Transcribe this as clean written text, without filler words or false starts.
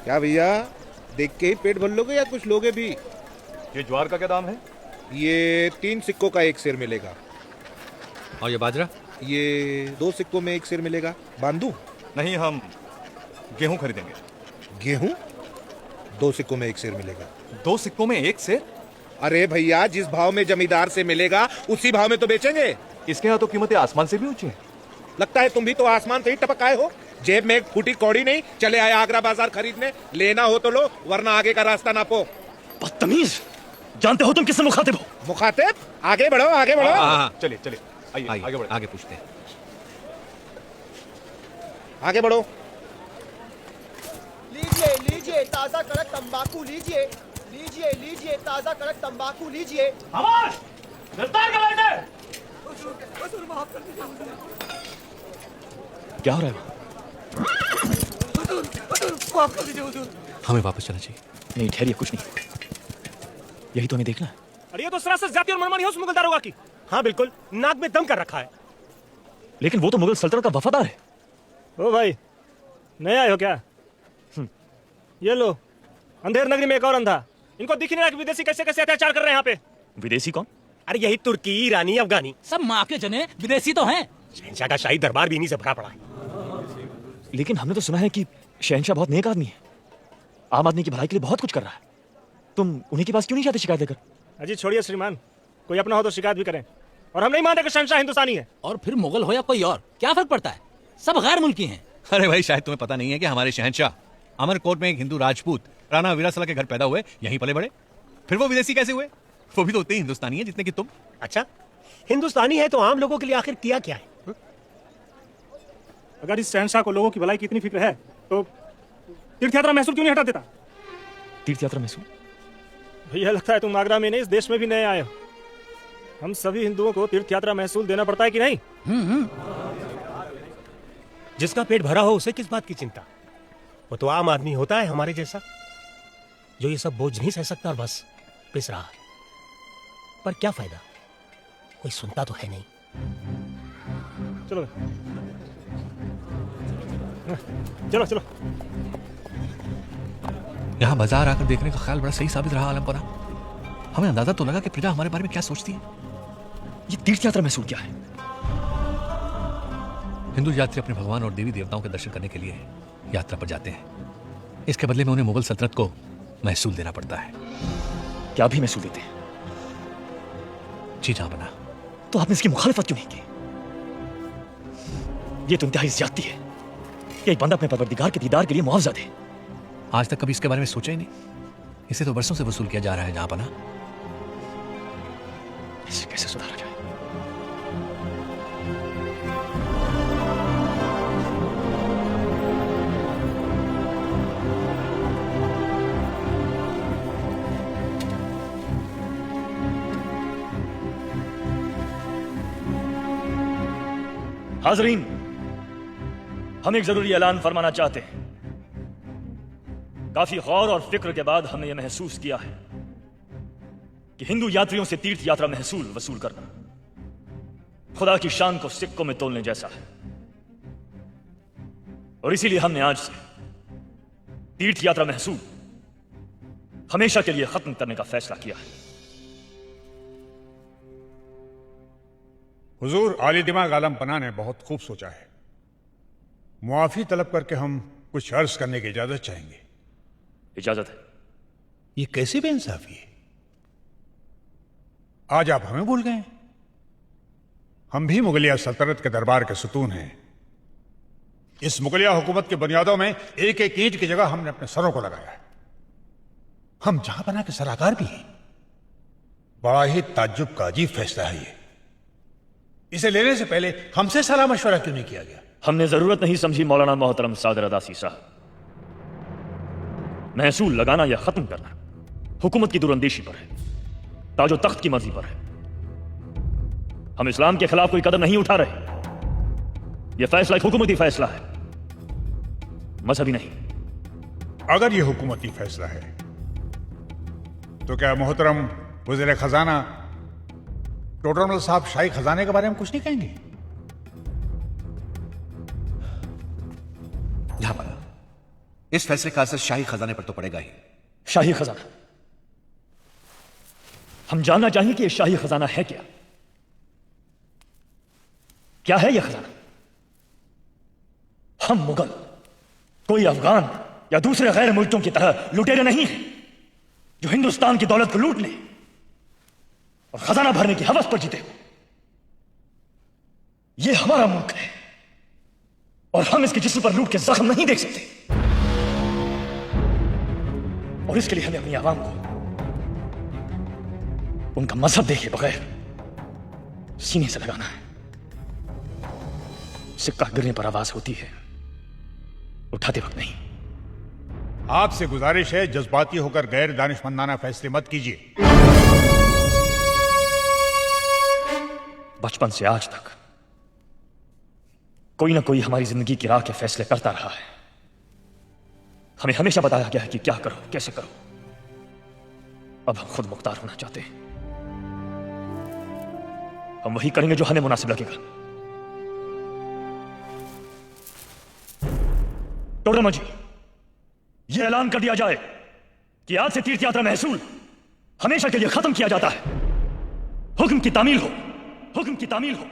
क्या भैया, देख के ही पेट भर लोगे या कुछ लोगे भी? ये ज्वार का क्या दाम है? ये 3 सिक्कों का 1 सेर मिलेगा। और ये बाजरा? ये 2 सिक्कों में 1 सेर मिलेगा। बांधू? नहीं, हम गेहूं खरीदेंगे। गेहूं 2 सिक्कों में 1 सेर मिलेगा। 2 सिक्कों में 1 सेर? अरे भैया, जिस भाव में जमींदार से मिलेगा उसी भाव में तो बेचेंगे। इसके यहाँ तो कीमतें आसमान से भी ऊंची हैं। लगता है तुम भी तो आसमान से ही टपक आए हो। जेब में एक फूटी कौड़ी नहीं, चले आए आगरा बाजार खरीदने। लेना हो तो लो, वरना आगे का रास्ता नापो। बदतमीज, जानते हो तुम किससे मुखातिब हो? मुखातिब? आगे बढ़ो, आगे बढ़ो। चलिए चलिए, आइए आगे बढ़े। आगे पूछते हैं। आगे बढ़ो। लीजिए लीजिए ताजा कड़क तंबाकू लीजिए, लीजिए लीजिए ताजा कड़क तंबाकू लीजिए। आवाज! गिरफ्तार कर लेते। क्या हो रहा है? हमें वापस चलना चाहिए। नहीं ठहरिए, कुछ नहीं, यही तो हमें देखना है। अरे ये तो सरासर जाति और मनमानी है उस मुगल दारोगा की। हाँ बिल्कुल, नाक में दम कर रखा है। लेकिन वो तो मुगल सल्तनत का वफादार है। ओ भाई, नए आए हो क्या? ये लो, अंधेर नगरी में एक और अंधा। इनको दिख नहीं रहा कि विदेशी कैसे कैसे अत्याचार कर रहे हैं यहाँ पे। विदेशी कौन? अरे यही तुर्की, ईरानी, अफगानी। सब माँ के जने विदेशी तो हैं। शहंशाह का शाही दरबार भी इन्हीं से भरा पड़ा है। लेकिन हमने तो सुना है कि शहंशाह बहुत नेक आदमी है, आम आदमी की भलाई के लिए बहुत कुछ कर रहा है। तुम उन्हीं के पास क्यों नहीं जाते शिकायत लेकर? अजी छोड़िए श्रीमान, कोई अपना हो तो शिकायत भी करें। और हम नहीं मानते कि शहंशाह हिंदुस्तानी है। और फिर मुगल हो या कोई और, क्या फर्क पड़ता है? सब गैर मुल्की हैं। अरे भाई, शायद तुम्हें पता नहीं है कि हमारे शहंशाह अमरकोट में एक हिंदू राजपूत राणा वीरासला के घर पैदा हुए, यहीं पले बड़े। फिर वो विदेशी कैसे हुए? वो भी तो उतने ही हिंदुस्तानी है जितने कि तुम। अच्छा, हिंदुस्तानी है तो आम लोगों के लिए आखिर किया क्या है? अगर इस शहंशाह को लोगों की भलाई की इतनी फिक्र है तो तीर्थ यात्रा महसूल क्यों नहीं हटा देता? तीर्थ यात्रा महसूल? भैया लगता है तुम आगरा में नहीं, इस देश में भी नए आए हो। हम सभी हिंदुओं को तीर्थ यात्रा महसूल देना पड़ता है कि नहीं? जिसका पेट भरा हो उसे किस बात की चिंता? वो तो आम आदमी होता है हमारे जैसा, जो ये सब बोझ नहीं सह सकता और बस पिस रहा है। पर क्या फायदा, कोई सुनता तो है नहीं। चलो चलो चलो। यहाँ बाजार आकर देखने का ख्याल बड़ा सही साबित रहा आलमपरा। हमें अंदाजा तो लगा कि प्रजा हमारे बारे में क्या सोचती है। ये तीर्थ यात्रा महसूल क्या है? हिंदू यात्री अपने भगवान और देवी देवताओं के दर्शन करने के लिए यात्रा पर जाते हैं। इसके बदले में उन्हें मुगल सल्तनत को महसूल देना पड़ता है। क्या भी महसूल देते हैं? जी जहां बना। तो आपने इसकी मुखालिफत क्यों नहीं की? ये तो इंतहाई ज्यादती है कि एक बंदा अपने परवरदिगार के दीदार के लिए मुआवजा दे। आज तक कभी इसके बारे में सोचा ही नहीं। इसे तो बरसों से वसूल किया जा रहा है जहां बना। इसे कैसे सुधारा जाए? हाजरीन, हम एक जरूरी ऐलान फरमाना चाहते हैं। काफी गौर और फिक्र के बाद हमने यह महसूस किया है कि हिंदू यात्रियों से तीर्थ यात्रा महसूल वसूल करना खुदा की शान को सिक्कों में तोलने जैसा है। और इसीलिए हमने आज से तीर्थ यात्रा महसूल हमेशा के लिए खत्म करने का फैसला किया है। हुजूर, आली दिमाग आलम पना ने बहुत खूब सोचा है। मुआफी तलब करके हम कुछ अर्ज करने की इजाजत चाहेंगे। इजाजत है। ये कैसी बेइंसाफी है? आज आप हमें भूल गए? हम भी मुगलिया सल्तनत के दरबार के सुतून हैं। इस मुगलिया हुकूमत की बुनियादों में एक एक ईंट की जगह हमने अपने सरों को लगाया है। हम जहां बना के सलाहकार भी हैं। बड़ा ही ताज्जुब का अजीब फैसला है ये। इसे लेने से पहले हमसे सलाह मशवरा क्यों नहीं किया गया? हमने जरूरत नहीं समझी मौलाना मोहतरम सादर अदासी साहब। महसूल लगाना या खत्म करना हुकूमत की दूरअंदेशी पर है, ताजो तख्त की मर्जी पर है। हम इस्लाम के खिलाफ कोई कदम नहीं उठा रहे। यह फैसला एक हुकूमती फैसला है, मजहबी नहीं। अगर यह हुकूमती फैसला है तो क्या मोहतरम वज़ीर खजाना टोडरमल साहब शाही खजाने के बारे में कुछ नहीं कहेंगे? जहां बना, इस फैसले का असर शाही खजाने पर तो पड़ेगा ही। शाही खजाना, हम जानना चाहेंगे कि यह शाही खजाना है क्या? क्या है यह खजाना? हम मुगल कोई अफगान या दूसरे गैर मुल्कों की तरह लुटेरे नहीं हैं जो हिंदुस्तान की दौलत को लूट ले और खजाना भरने की हवस पर जीते हो। यह हमारा मुल्क है और हम इसके जिस्म पर लूट के जख्म नहीं देख सकते, और इसके लिए हमें अपनी आवाम को उनका मजहब देखे बगैर सीने से लगाना है। सिक्का गिरने पर आवाज होती है, उठाते वक्त नहीं। आपसे गुजारिश है, जज्बाती होकर गैर दानिशमंदाना फैसले मत कीजिए। बचपन से आज तक कोई ना कोई हमारी जिंदगी की राह के फैसले करता रहा है। हमें हमेशा बताया गया है कि क्या करो, कैसे करो। अब हम खुद मुख्तार होना चाहते हैं। हम वही करेंगे जो हमें मुनासिब लगेगा। टोडरमल जी, यह ऐलान कर दिया जाए कि आज से तीर्थ यात्रा महसूल हमेशा के लिए खत्म किया जाता है। हुक्म की तामील हो, हुक्म की तामील हो।